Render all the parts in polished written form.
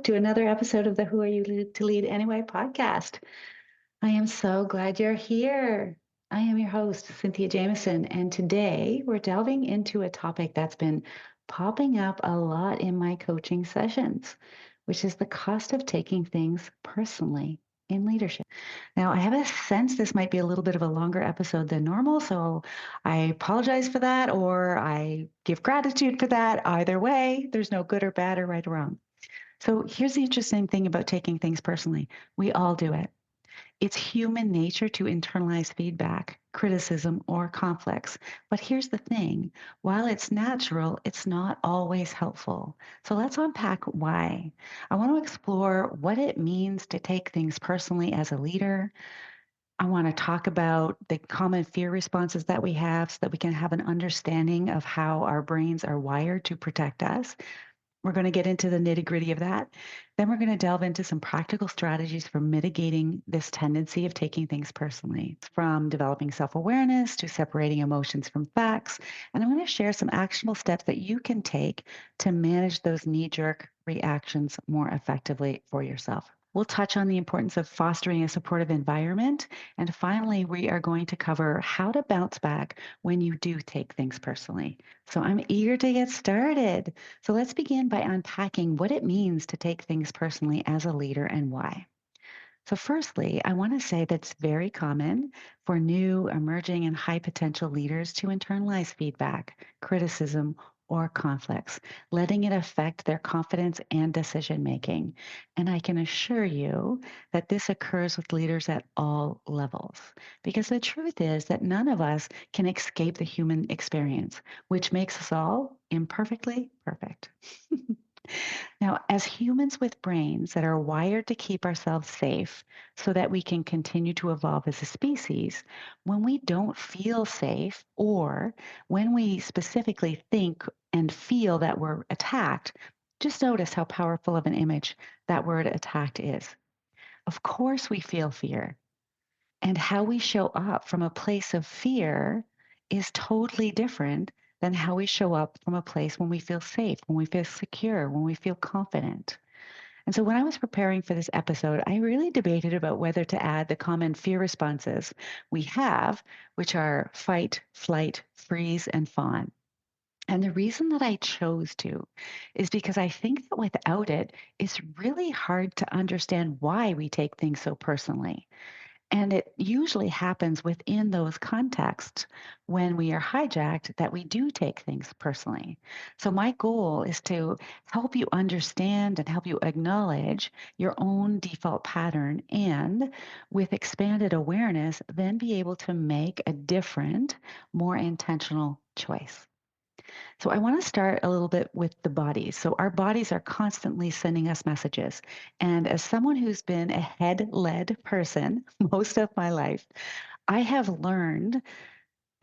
to another episode of the Who Are You to Lead Anyway podcast. I am so glad you're here. I am your host, Cynthia Jamison, and today we're delving into a topic that's been popping up a lot in my coaching sessions, which is the cost of taking things personally in leadership. Now, I have a sense this might be a little bit of a longer episode than normal, so I apologize for that, or I give gratitude for that. Either way, there's no good or bad or right or wrong. So here's the interesting thing about taking things personally. We all do it. It's human nature to internalize feedback, criticism, or conflicts. But here's the thing, while it's natural, it's not always helpful. So let's unpack why. I want to explore what it means to take things personally as a leader. I want to talk about the common fear responses that we have so that we can have an understanding of how our brains are wired to protect us. We're going to get into the nitty-gritty of that. Then we're going to delve into some practical strategies for mitigating this tendency of taking things personally, from developing self-awareness to separating emotions from facts. And I'm going to share some actionable steps that you can take to manage those knee-jerk reactions more effectively for yourself. We'll touch on the importance of fostering a supportive environment. And finally, we are going to cover how to bounce back when you do take things personally. So I'm eager to get started. So let's begin by unpacking what it means to take things personally as a leader and why. So, firstly, I want to say that it's very common for new, emerging, and high potential leaders to internalize feedback, criticism, or conflicts, letting it affect their confidence and decision making. And I can assure you that this occurs with leaders at all levels. Because the truth is that none of us can escape the human experience, which makes us all imperfectly perfect. Now, as humans with brains that are wired to keep ourselves safe so that we can continue to evolve as a species, when we don't feel safe or when we specifically think and feel that we're attacked, just notice how powerful of an image that word attacked is. Of course, we feel fear, and how we show up from a place of fear is totally different than how we show up from a place when we feel safe, when we feel secure, when we feel confident. And so when I was preparing for this episode, I really debated about whether to add the common fear responses we have, which are fight, flight, freeze, and fawn. And the reason that I chose to is because I think that without it, it's really hard to understand why we take things so personally. And it usually happens within those contexts when we are hijacked that we do take things personally. So, my goal is to help you understand and help you acknowledge your own default pattern and, with expanded awareness, then be able to make a different, more intentional choice. So I want to start a little bit with the bodies. So our bodies are constantly sending us messages. And as someone who's been a head-led person most of my life, I have learned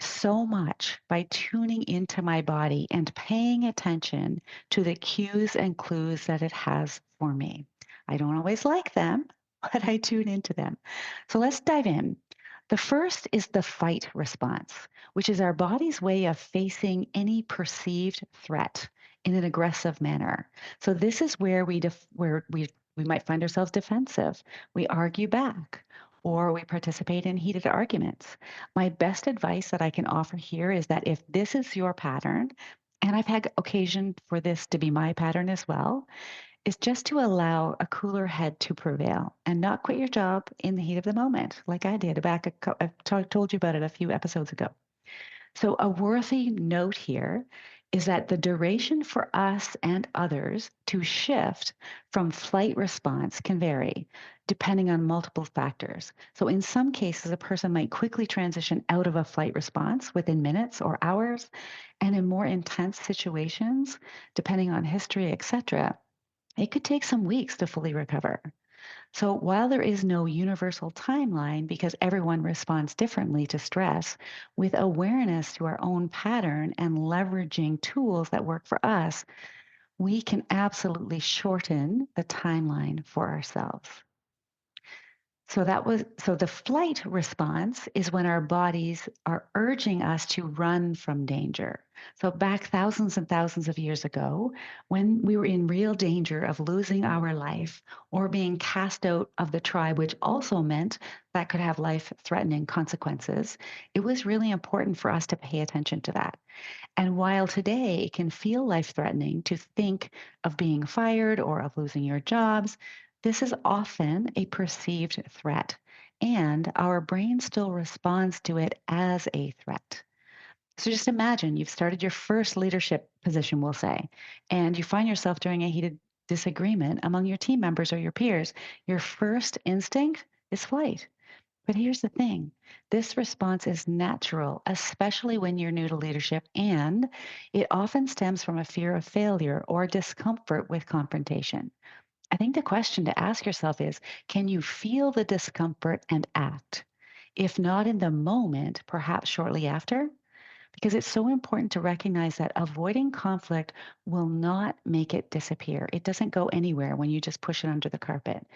so much by tuning into my body and paying attention to the cues and clues that it has for me. I don't always like them, but I tune into them. So let's dive in. The first is the fight response, which is our body's way of facing any perceived threat in an aggressive manner. So this is where we might find ourselves defensive. We argue back or we participate in heated arguments. My best advice that I can offer here is that if this is your pattern, and I've had occasion for this to be my pattern as well, is just to allow a cooler head to prevail and not quit your job in the heat of the moment, like I did I've told you about it a few episodes ago. So, a worthy note here is that the duration for us and others to shift from flight response can vary depending on multiple factors. So, in some cases, a person might quickly transition out of a flight response within minutes or hours. And in more intense situations, depending on history, etc., it could take some weeks to fully recover. So while there is no universal timeline because everyone responds differently to stress, with awareness to our own pattern and leveraging tools that work for us, we can absolutely shorten the timeline for ourselves. So the flight response is when our bodies are urging us to run from danger. So back thousands and thousands of years ago, when we were in real danger of losing our life or being cast out of the tribe, which also meant that could have life-threatening consequences, it was really important for us to pay attention to that. And while today it can feel life threatening to think of being fired or of losing your jobs, this is often a perceived threat. And our brain still responds to it as a threat. So just imagine you've started your first leadership position, we'll say, and you find yourself during a heated disagreement among your team members or your peers. Your first instinct is flight. But here's the thing, this response is natural, especially when you're new to leadership, and it often stems from a fear of failure or discomfort with confrontation. I think the question to ask yourself is, can you feel the discomfort and act? If not in the moment, perhaps shortly after? Because it's so important to recognize that avoiding conflict will not make it disappear. It doesn't go anywhere when you just push it under the carpet.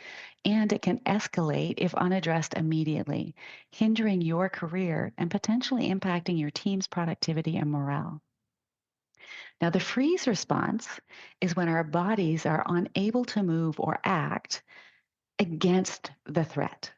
And it can escalate if unaddressed immediately, hindering your career and potentially impacting your team's productivity and morale. Now, the freeze response is when our bodies are unable to move or act against the threat.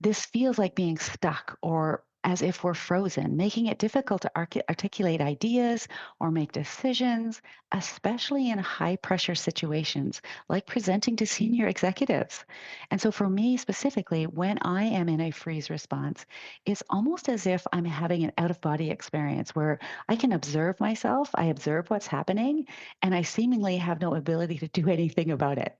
This feels like being stuck or as if we're frozen, making it difficult to articulate ideas or make decisions, especially in high pressure situations like presenting to senior executives. And so, for me specifically, when I am in a freeze response, it's almost as if I'm having an out of body experience where I can observe myself, I observe what's happening, and I seemingly have no ability to do anything about it.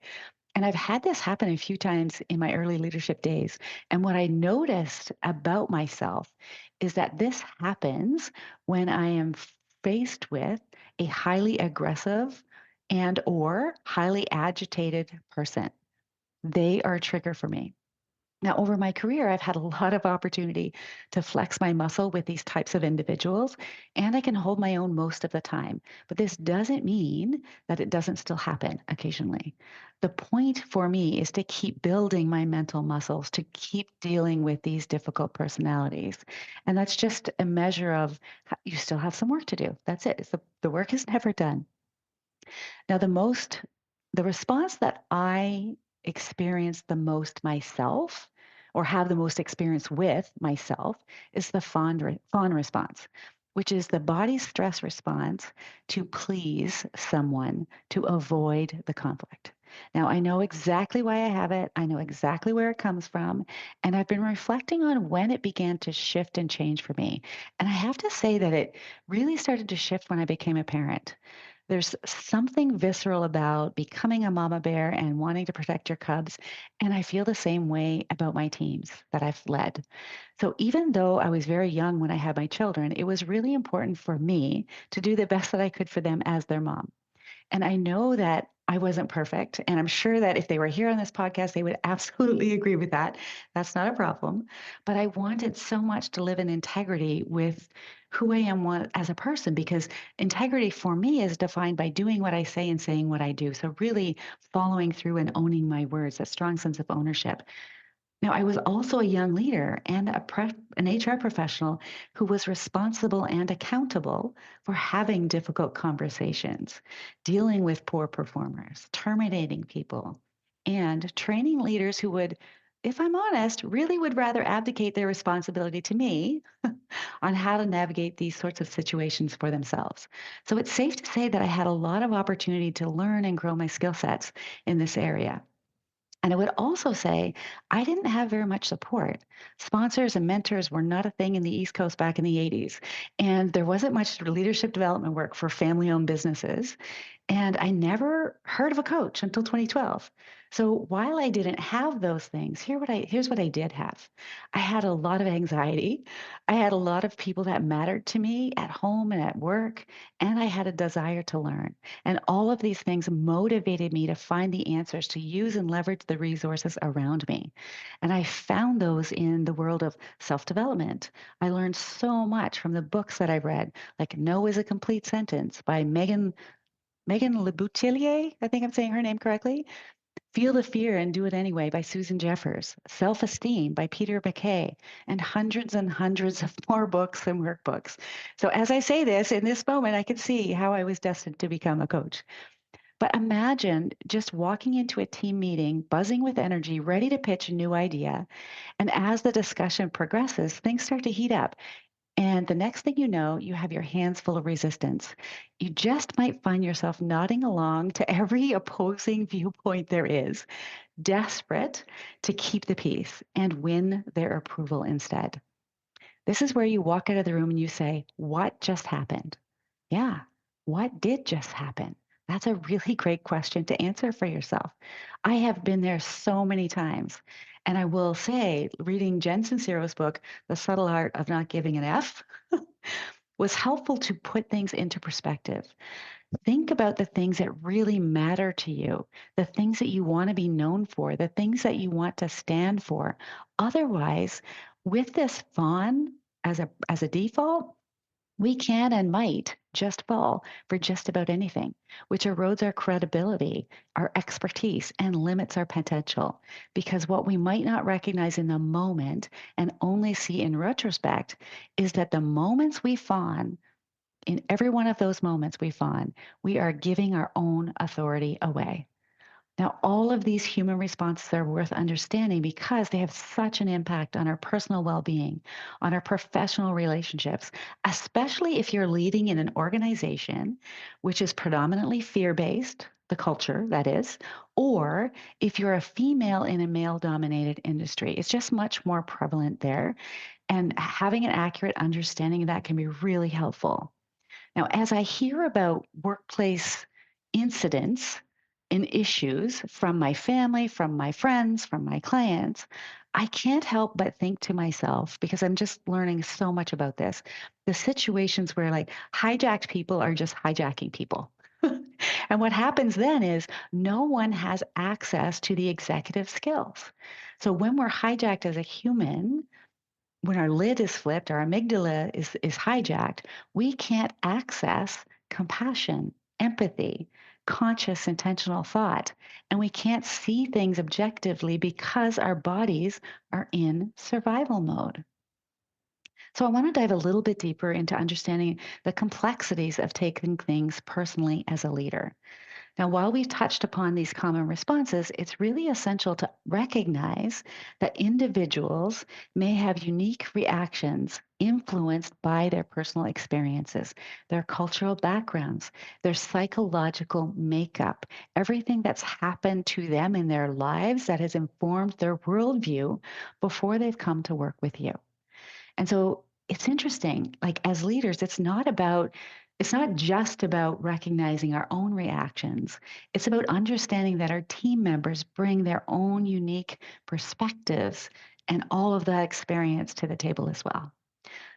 And I've had this happen a few times in my early leadership days. And what I noticed about myself is that this happens when I am faced with a highly aggressive and or highly agitated person. They are a trigger for me. Now, over my career, I've had a lot of opportunity to flex my muscle with these types of individuals, and I can hold my own most of the time. But this doesn't mean that it doesn't still happen occasionally. The point for me is to keep building my mental muscles, to keep dealing with these difficult personalities. And that's just a measure of you still have some work to do. That's it. The work is never done. Now, the response that I experience the most myself or have the most experience with myself is the fawn response, which is the body's stress response to please someone to avoid the conflict. Now, I know exactly why I have it. I know exactly where it comes from. And I've been reflecting on when it began to shift and change for me. And I have to say that it really started to shift when I became a parent. There's something visceral about becoming a mama bear and wanting to protect your cubs. And I feel the same way about my teams that I've led. So even though I was very young when I had my children, it was really important for me to do the best that I could for them as their mom. And I know that I wasn't perfect. And I'm sure that if they were here on this podcast, they would absolutely agree with that. That's not a problem. But I wanted so much to live in integrity with who I am as a person, because integrity for me is defined by doing what I say and saying what I do. So, really following through and owning my words, a strong sense of ownership. Now, I was also a young leader and an HR professional who was responsible and accountable for having difficult conversations, dealing with poor performers, terminating people, and training leaders who would, if I'm honest, really would rather abdicate their responsibility to me on how to navigate these sorts of situations for themselves. So it's safe to say that I had a lot of opportunity to learn and grow my skill sets in this area. And I would also say I didn't have very much support. Sponsors and mentors were not a thing in the East Coast back in the 80s. And there wasn't much leadership development work for family owned businesses. And I never heard of a coach until 2012. So while I didn't have those things, here's what I did have. I had a lot of anxiety. I had a lot of people that mattered to me at home and at work, and I had a desire to learn. And all of these things motivated me to find the answers to use and leverage the resources around me. And I found those in the world of self-development. I learned so much from the books that I read, like No is a Complete Sentence by Megan Leboutillier, I think I'm saying her name correctly. Feel the Fear and Do It Anyway by Susan Jeffers, Self-Esteem by Peter McKay, and hundreds of more books and workbooks. So as I say this, in this moment, I can see how I was destined to become a coach. But imagine just walking into a team meeting, buzzing with energy, ready to pitch a new idea. And as the discussion progresses, things start to heat up. And the next thing you know, you have your hands full of resistance. You just might find yourself nodding along to every opposing viewpoint there is, desperate to keep the peace and win their approval instead. This is where you walk out of the room and you say, "What just happened?" Yeah, what did just happen? That's a really great question to answer for yourself. I have been there so many times. And I will say, reading Jen Sincero's book, The Subtle Art of Not Giving an F, was helpful to put things into perspective. Think about the things that really matter to you, the things that you want to be known for, the things that you want to stand for. Otherwise, with this fawn as a default, we can and might just fall for just about anything, which erodes our credibility, our expertise, and limits our potential. Because what we might not recognize in the moment and only see in retrospect is that the moments we fawn, in every one of those moments we fawn, we are giving our own authority away. Now, all of these human responses are worth understanding because they have such an impact on our personal well being, on our professional relationships, especially if you're leading in an organization which is predominantly fear based, the culture that is, or if you're a female in a male dominated industry. It's just much more prevalent there. And having an accurate understanding of that can be really helpful. Now, as I hear about workplace incidents and issues from my family, from my friends, from my clients, I can't help but think to myself, because I'm just learning so much about this, the situations where like hijacked people are just hijacking people. And what happens then is no one has access to the executive skills. So when we're hijacked as a human, when our lid is flipped, our amygdala is hijacked, we can't access compassion, empathy, conscious, intentional thought. And we can't see things objectively because our bodies are in survival mode. So I want to dive a little bit deeper into understanding the complexities of taking things personally as a leader. Now, while we've touched upon these common responses, it's really essential to recognize that individuals may have unique reactions influenced by their personal experiences, their cultural backgrounds, their psychological makeup, everything that's happened to them in their lives that has informed their worldview before they've come to work with you. And so it's interesting, like as leaders, it's not just about recognizing our own reactions. It's about understanding that our team members bring their own unique perspectives and all of that experience to the table as well.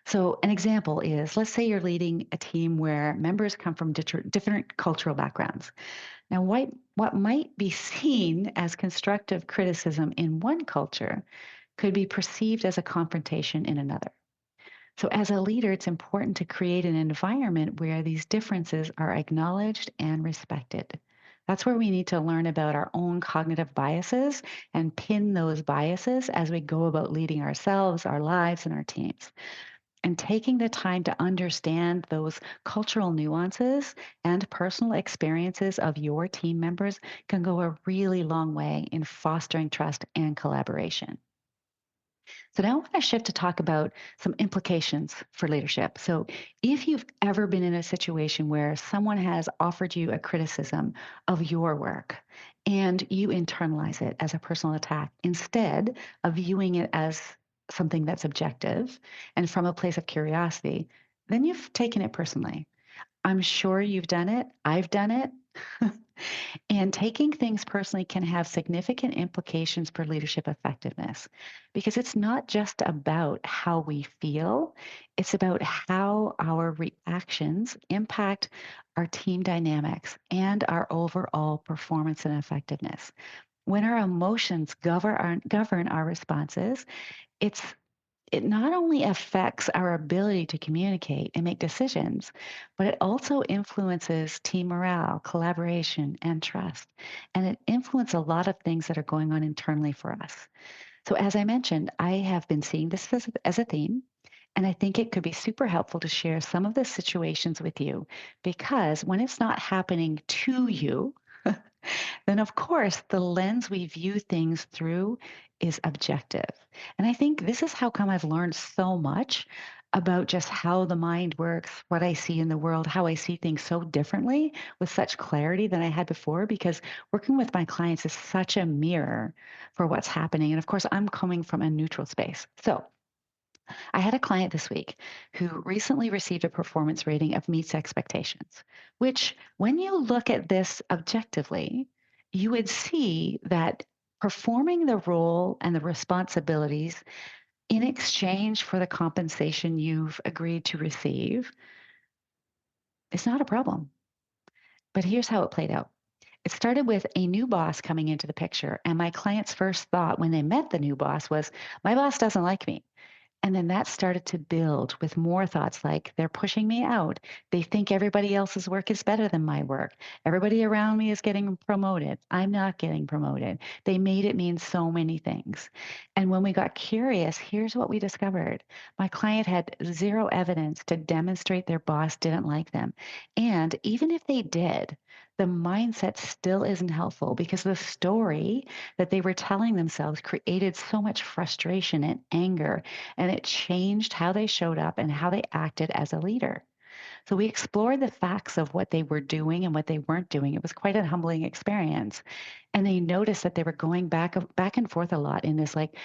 So, an example is, let's say you're leading a team where members come from different cultural backgrounds. Now, what might be seen as constructive criticism in one culture could be perceived as a confrontation in another. So, as a leader, it's important to create an environment where these differences are acknowledged and respected. That's where we need to learn about our own cognitive biases and pin those biases as we go about leading ourselves, our lives, and our teams. And taking the time to understand those cultural nuances and personal experiences of your team members can go a really long way in fostering trust and collaboration. So now I want to shift to talk about some implications for leadership. So if you've ever been in a situation where someone has offered you a criticism of your work and you internalize it as a personal attack instead of viewing it as something that's objective and from a place of curiosity, then you've taken it personally. I'm sure you've done it. I've done it. And taking things personally can have significant implications for leadership effectiveness because it's not just about how we feel, it's about how our reactions impact our team dynamics and our overall performance and effectiveness. When our emotions govern our responses, it's it not only affects our ability to communicate and make decisions, but it also influences team morale, collaboration, and trust. And it influences a lot of things that are going on internally for us. So, as I mentioned, I have been seeing this as a theme. And I think it could be super helpful to share some of the situations with you because when it's not happening to you, then of course the lens we view things through is objective. And I think this is how come I've learned so much about just how the mind works, what I see in the world, how I see things so differently with such clarity than I had before, because working with my clients is such a mirror for what's happening. And of course, I'm coming from a neutral space. So I had a client this week who recently received a performance rating of meets expectations, which, when you look at this objectively, you would see that performing the role and the responsibilities in exchange for the compensation you've agreed to receive is not a problem. But here's how it played out. It started with a new boss coming into the picture. And my client's first thought when they met the new boss was, my boss doesn't like me. And then that started to build with more thoughts like they're pushing me out. They think everybody else's work is better than my work. Everybody around me is getting promoted. I'm not getting promoted. They made it mean so many things. And when we got curious, here's what we discovered. My client had zero evidence to demonstrate their boss didn't like them. And even if they did, the mindset still isn't helpful because the story that they were telling themselves created so much frustration and anger, and it changed how they showed up and how they acted as a leader. So we explored the facts of what they were doing and what they weren't doing. It was quite a humbling experience. And they noticed that they were going back and forth a lot in this like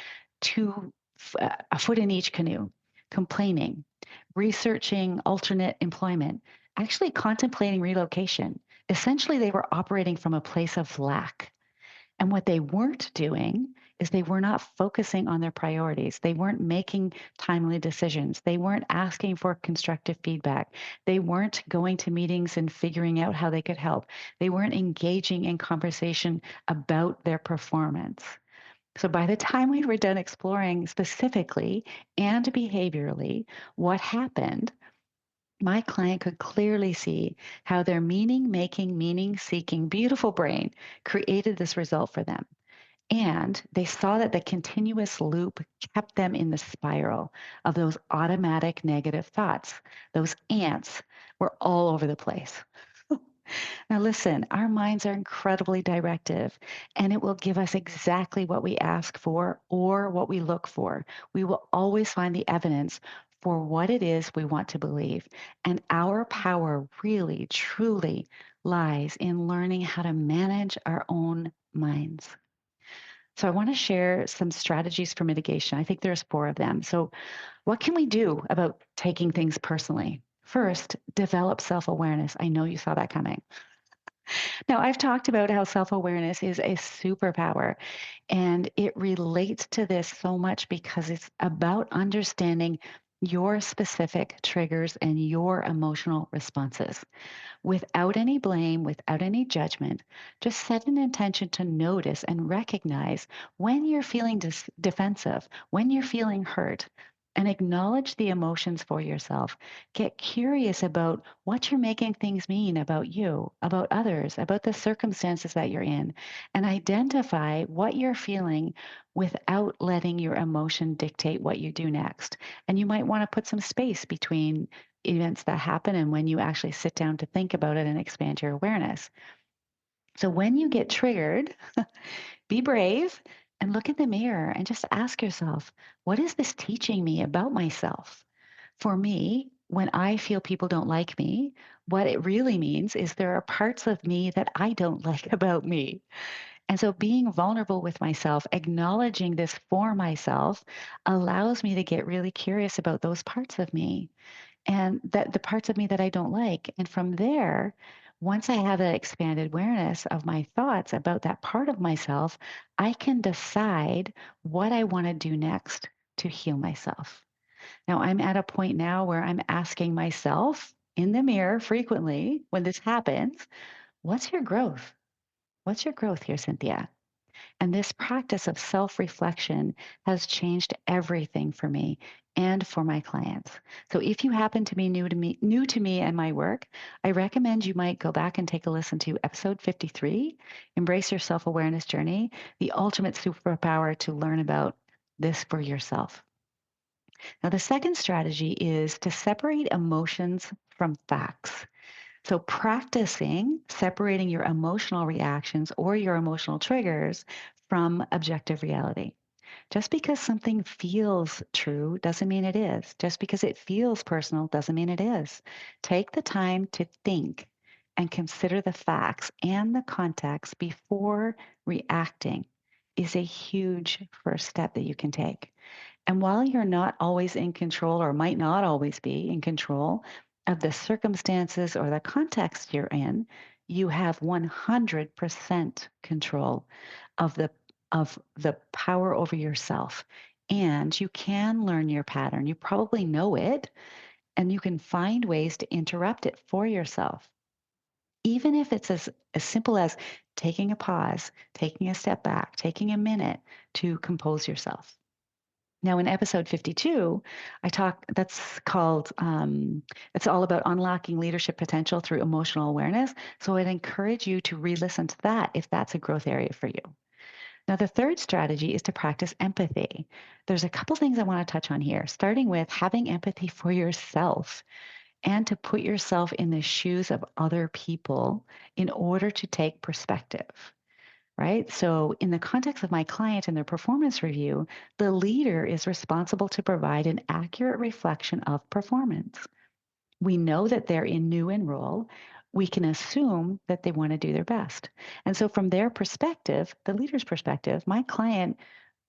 a foot in each canoe, complaining, researching alternate employment, actually contemplating relocation. Essentially, they were operating from a place of lack. And what they weren't doing is they were not focusing on their priorities. They weren't making timely decisions. They weren't asking for constructive feedback. They weren't going to meetings and figuring out how they could help. They weren't engaging in conversation about their performance. So by the time we were done exploring specifically and behaviorally what happened, my client could clearly see how their meaning making, meaning seeking, beautiful brain created this result for them. And they saw that the continuous loop kept them in the spiral of those automatic negative thoughts. Those ants were all over the place. Now, listen, our minds are incredibly directive, and it will give us exactly what we ask for or what we look for. We will always find the evidence for what it is we want to believe. And our power really, truly lies in learning how to manage our own minds. So, I want to share some strategies for mitigation. I think there's four of them. So, what can we do about taking things personally? First, develop self awareness. I know you saw that coming. Now, I've talked about how self awareness is a superpower, and it relates to this so much because it's about understanding your specific triggers and your emotional responses without any blame, without any judgment. Just set an intention to notice and recognize when you're feeling defensive, when you're feeling hurt. And acknowledge the emotions for yourself. Get curious about what you're making things mean about you, about others, about the circumstances that you're in, and identify what you're feeling without letting your emotion dictate what you do next. And you might want to put some space between events that happen and when you actually sit down to think about it and expand your awareness. So when you get triggered, be brave and look in the mirror and just ask yourself, what is this teaching me about myself? For me, when I feel people don't like me, what it really means is there are parts of me that I don't like about me. And so being vulnerable with myself, acknowledging this for myself, allows me to get really curious about those parts of me and that the parts of me that I don't like. And from there, once I have that expanded awareness of my thoughts about that part of myself, I can decide what I want to do next to heal myself. Now, I'm at a point now where I'm asking myself in the mirror frequently when this happens, what's your growth? What's your growth here, Cynthia? And this practice of self reflection has changed everything for me and for my clients. So if you happen to be new to me and my work, I recommend you might go back and take a listen to episode 53, Embrace Your Self-Awareness Journey, the ultimate superpower to learn about this for yourself. Now, the second strategy is to separate emotions from facts. So, practicing separating your emotional reactions or your emotional triggers from objective reality. Just because something feels true doesn't mean it is. Just because it feels personal doesn't mean it is. Take the time to think and consider the facts and the context before reacting is a huge first step that you can take. And while you're not always in control or might not always be in control of the circumstances or the context you're in, you have 100% control of the power over yourself. And you can learn your pattern. You probably know it, and you can find ways to interrupt it for yourself. Even if it's as simple as taking a pause, taking a step back, taking a minute to compose yourself. Now, in episode 52, that's called, it's all about unlocking leadership potential through emotional awareness. So I'd encourage you to re listen to that if that's a growth area for you. Now, the third strategy is to practice empathy. There's a couple things I want to touch on here, starting with having empathy for yourself and to put yourself in the shoes of other people in order to take perspective. Right. So, in the context of my client and their performance review, the leader is responsible to provide an accurate reflection of performance. We know that they're in new enroll. We can assume that they want to do their best. And so, from their perspective, the leader's perspective, my client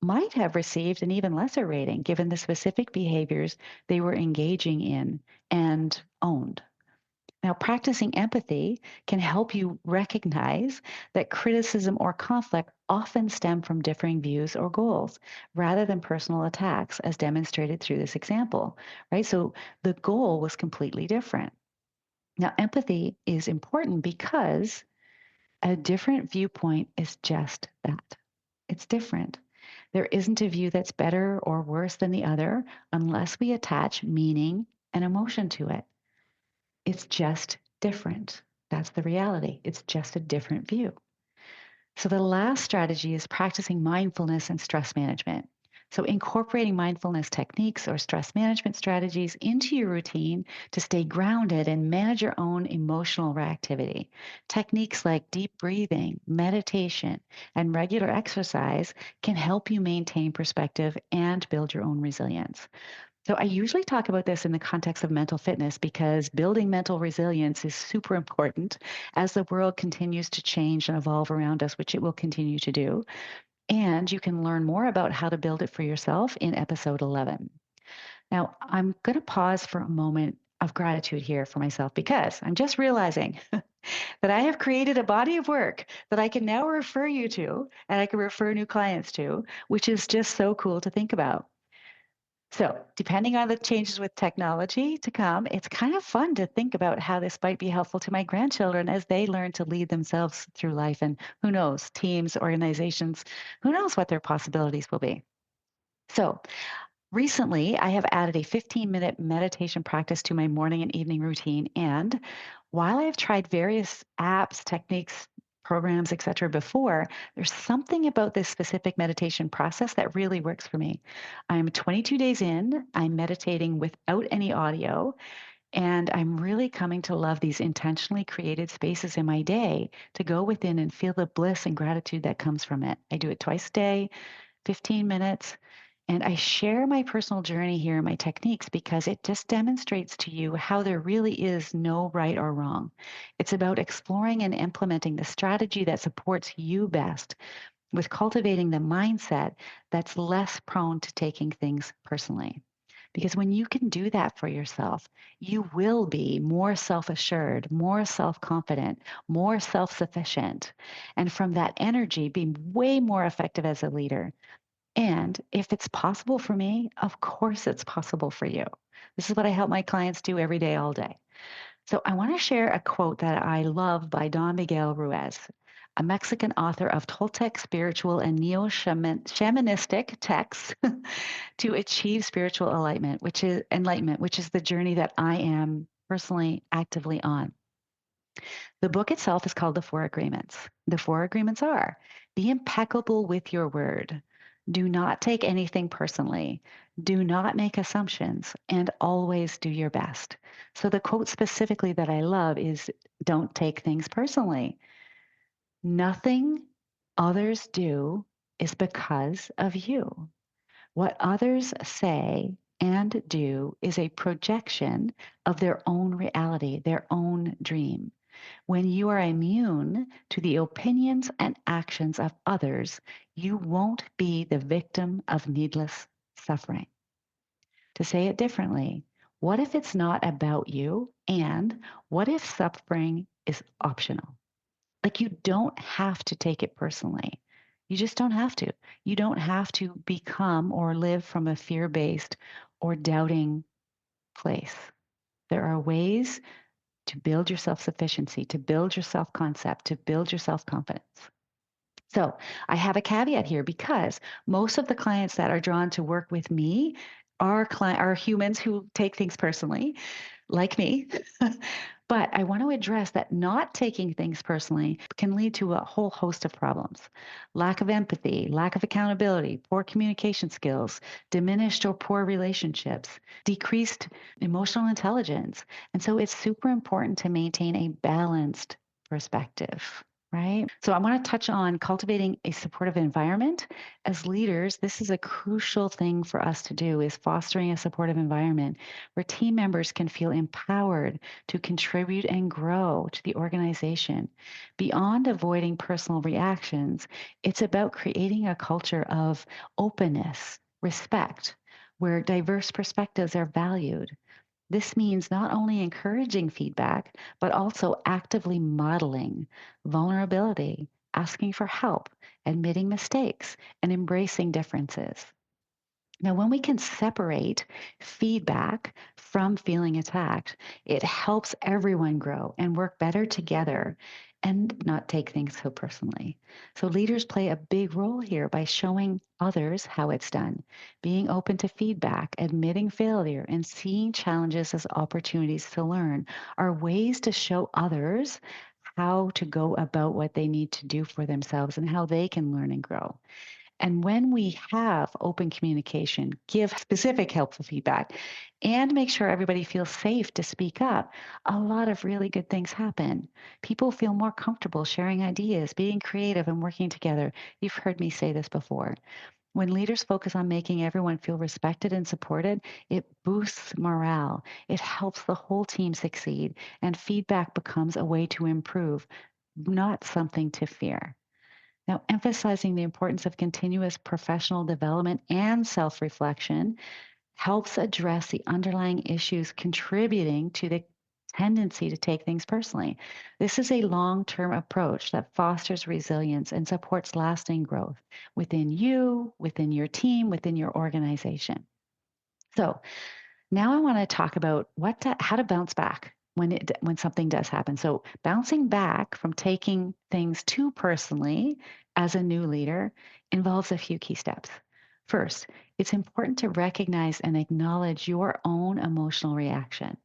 might have received an even lesser rating given the specific behaviors they were engaging in and owned. Now, practicing empathy can help you recognize that criticism or conflict often stem from differing views or goals rather than personal attacks, as demonstrated through this example, right? So the goal was completely different. Now, empathy is important because a different viewpoint is just that. It's different. There isn't a view that's better or worse than the other unless we attach meaning and emotion to it. It's just different. That's the reality. It's just a different view. So the last strategy is practicing mindfulness and stress management. So incorporating mindfulness techniques or stress management strategies into your routine to stay grounded and manage your own emotional reactivity. Techniques like deep breathing, meditation, and regular exercise can help you maintain perspective and build your own resilience. So I usually talk about this in the context of mental fitness because building mental resilience is super important as the world continues to change and evolve around us, which it will continue to do. And you can learn more about how to build it for yourself in episode 11. Now, I'm going to pause for a moment of gratitude here for myself because I'm just realizing that I have created a body of work that I can now refer you to and I can refer new clients to, which is just so cool to think about. So, depending on the changes with technology to come, it's kind of fun to think about how this might be helpful to my grandchildren as they learn to lead themselves through life. And who knows, teams, organizations, who knows what their possibilities will be. So, recently, I have added a 15-minute meditation practice to my morning and evening routine. And while I've tried various apps, techniques, programs, etc. before, there's something about this specific meditation process that really works for me. I'm 22 days in, I'm meditating without any audio, and I'm really coming to love these intentionally created spaces in my day to go within and feel the bliss and gratitude that comes from it. I do it twice a day, 15 minutes. And I share my personal journey here and my techniques because it just demonstrates to you how there really is no right or wrong. It's about exploring and implementing the strategy that supports you best with cultivating the mindset that's less prone to taking things personally. Because when you can do that for yourself, you will be more self assured, more self confident, more self sufficient. And from that energy, be way more effective as a leader. And if it's possible for me, of course it's possible for you. This is what I help my clients do every day, all day. So I want to share a quote that I love by Don Miguel Ruiz. a Mexican author of Toltec spiritual and neo-shamanistic texts to achieve spiritual enlightenment, which is the journey that I am personally actively on. The book itself is called The Four Agreements. The four agreements are: be impeccable with your word. Do not take anything personally. Do not make assumptions and always do your best. So the quote specifically that I love is, don't take things personally. Nothing others do is because of you. What others say and do is a projection of their own reality, their own dream. When you are immune to the opinions and actions of others, you won't be the victim of needless suffering. To say it differently, what if it's not about you? And what if suffering is optional? Like, you don't have to take it personally. You just don't have to. You don't have to become or live from a fear based or doubting place. There are ways to build your self sufficiency, to build your self concept, to build your self confidence. So I have a caveat here because most of the clients that are drawn to work with me are humans who take things personally, like me. But I want to address that not taking things personally can lead to a whole host of problems: lack of empathy, lack of accountability, poor communication skills, diminished or poor relationships, decreased emotional intelligence. And so it's super important to maintain a balanced perspective. Right. So I want to touch on cultivating a supportive environment. As leaders, this is a crucial thing for us to do, is fostering a supportive environment where team members can feel empowered to contribute and grow to the organization. Beyond avoiding personal reactions, it's about creating a culture of openness, respect, where diverse perspectives are valued. This means not only encouraging feedback, but also actively modeling vulnerability, asking for help, admitting mistakes, and embracing differences. Now, when we can separate feedback from feeling attacked, it helps everyone grow and work better together and not take things so personally. So, leaders play a big role here by showing others how it's done, being open to feedback, admitting failure, and seeing challenges as opportunities to learn are ways to show others how to go about what they need to do for themselves and how they can learn and grow. And when we have open communication, give specific helpful feedback, and make sure everybody feels safe to speak up, a lot of really good things happen. People feel more comfortable sharing ideas, being creative, and working together. You've heard me say this before. When leaders focus on making everyone feel respected and supported, it boosts morale. It helps the whole team succeed, and feedback becomes a way to improve, not something to fear. Now, emphasizing the importance of continuous professional development and self reflection helps address the underlying issues contributing to the tendency to take things personally. This is a long term approach that fosters resilience and supports lasting growth within you, within your team, within your organization. So, now I want to talk about how to bounce back when something does happen. So bouncing back from taking things too personally as a new leader involves a few key steps. First, it's important to recognize and acknowledge your own emotional reaction.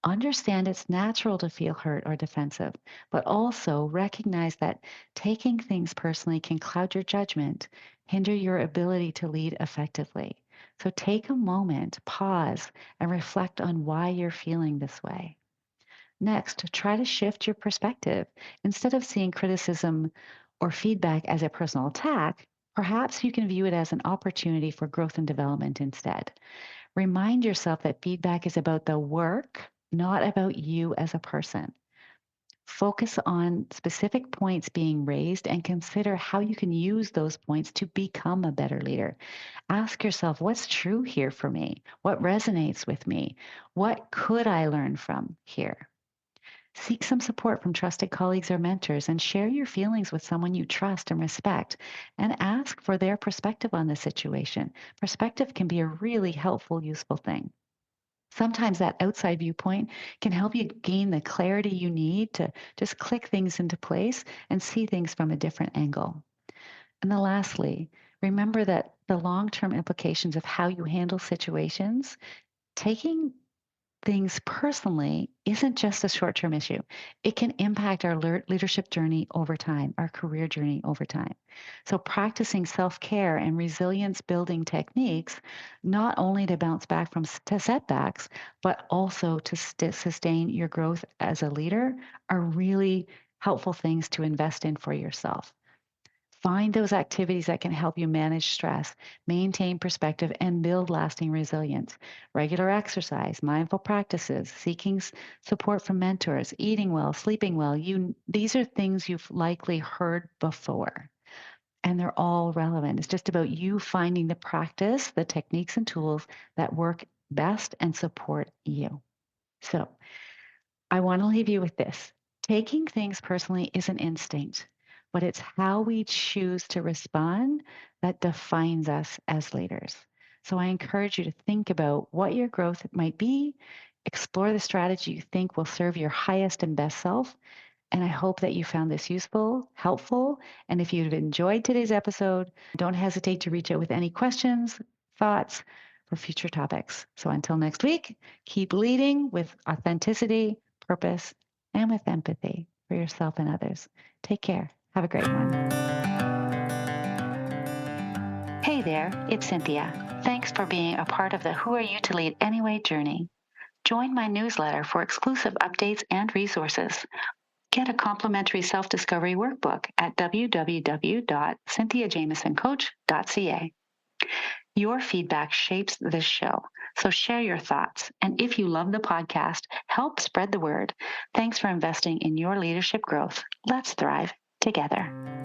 Understand it's natural to feel hurt or defensive, but also recognize that taking things personally can cloud your judgment, hinder your ability to lead effectively. So take a moment, pause, and reflect on why you're feeling this way. Next, try to shift your perspective. Instead of seeing criticism or feedback as a personal attack, perhaps you can view it as an opportunity for growth and development instead. Remind yourself that feedback is about the work, not about you as a person. Focus on specific points being raised and consider how you can use those points to become a better leader. Ask yourself, what's true here for me? What resonates with me? What could I learn from here? Seek some support from trusted colleagues or mentors and share your feelings with someone you trust and respect, and ask for their perspective on the situation. Perspective can be a really helpful, useful thing. Sometimes that outside viewpoint can help you gain the clarity you need to just click things into place and see things from a different angle. And then lastly, remember that the long-term implications of how you handle situations, taking things personally isn't just a short-term issue. It can impact our leadership journey over time, our career journey over time. So practicing self-care and resilience building techniques, not only to bounce back from setbacks, but also to sustain your growth as a leader are really helpful things to invest in for yourself. Find those activities that can help you manage stress, maintain perspective, and build lasting resilience. Regular exercise, mindful practices, seeking support from mentors, eating well, sleeping well. These are things you've likely heard before, and they're all relevant. It's just about you finding the practice, the techniques and tools that work best and support you. So I want to leave you with this. Taking things personally is an instinct, but it's how we choose to respond that defines us as leaders. So I encourage you to think about what your growth might be, explore the strategy you think will serve your highest and best self. And I hope that you found this useful, helpful. And if you've enjoyed today's episode, don't hesitate to reach out with any questions, thoughts for future topics. So until next week, keep leading with authenticity, purpose, and with empathy for yourself and others. Take care. Have a great one. Hey there, it's Cynthia. Thanks for being a part of the Who Are You to Lead Anyway journey. Join my newsletter for exclusive updates and resources. Get a complimentary self-discovery workbook at www.cynthiajamisoncoach.ca. Your feedback shapes this show, so share your thoughts. And if you love the podcast, help spread the word. Thanks for investing in your leadership growth. Let's thrive together.